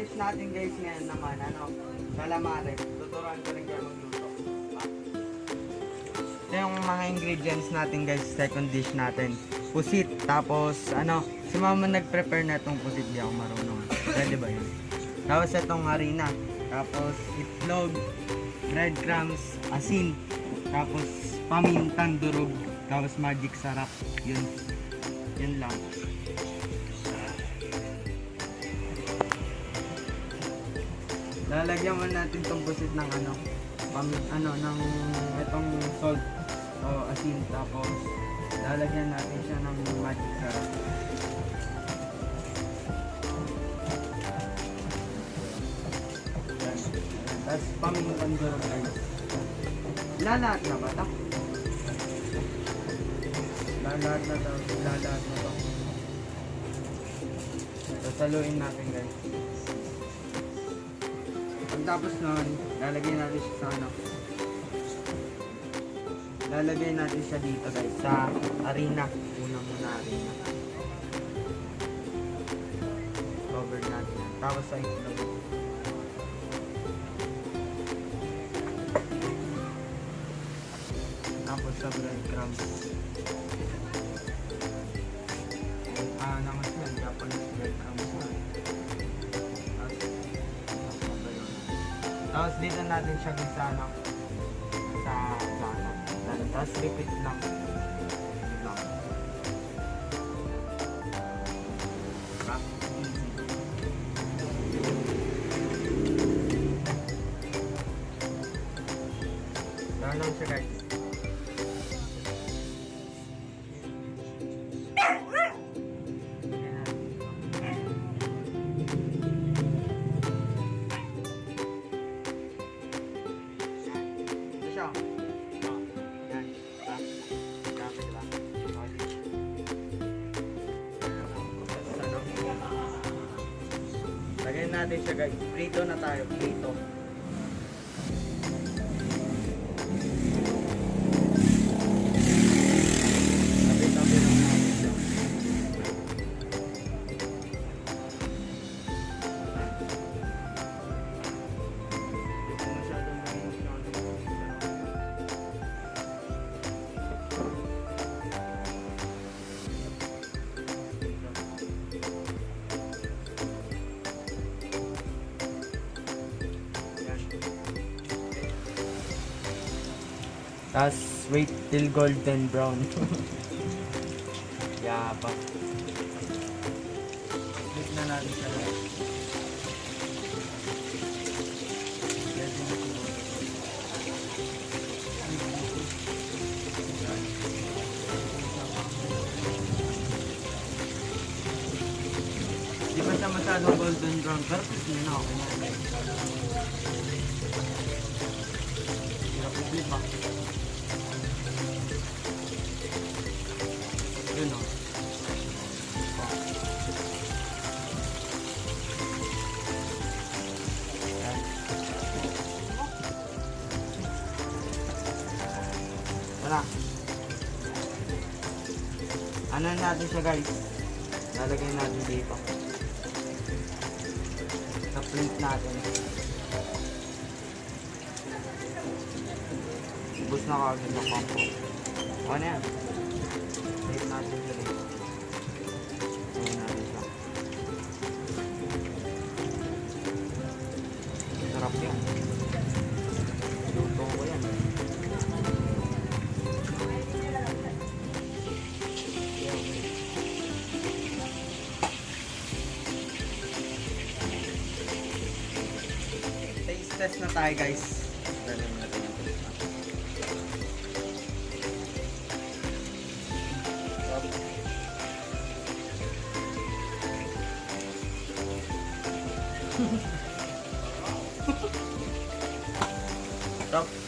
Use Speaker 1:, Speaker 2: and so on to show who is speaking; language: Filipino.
Speaker 1: dish natin guys ngayon naman, calamares. Tuturuan ko rin kayo magluto. Ito yung mga ingredients natin guys, second dish natin. Pusit, tapos si mama nag-prepare na itong pusit, di ako marunong. Pwede ba yun? Tapos itong harina, tapos itlog, breadcrumbs, asin, tapos pamintang durog, tapos magic sarap. Yun lang. Lalagyan mo natin itong pusit ng ng itong salt o asin, tapos lalagyan natin siya ng magic sarap. Tapos pamintang durog guys. Lalat na ba ito? Lalat na to. Sasaluin natin guys. Pagtapos nun, lalagay natin siya sa lalagay natin siya dito guys, sa harina. Una muna harina. Cover natin yan. Tapos sa itlog. Tapos sa breadcrumbs. Naman siya, Japanese breadcrumbs na. Tapos dito natin siya sa tapos repeat lang. Dahil lang siya guys. Lagyan natin siya guys. Prito na tayo. Prito. Tabi-tabi lang natin siya. Ito masyadong mainit na. Tapos wait till golden brown. Yaba. Flip na natin siya guys. Di ba siya masyadong golden brown? Pero hindi na ako. Hirap i-flip ba? Yun o. Wala. Ano natin siya guys? Lalagay natin dito. Sa plate natin. Ubus na kagad ng pampo. Ano yan? Plate natin siya dito. Gawin natin siya. Sarap yan. Luto ko yan. Taste test na tayo guys. Dalhin natin yung taste na. Stop.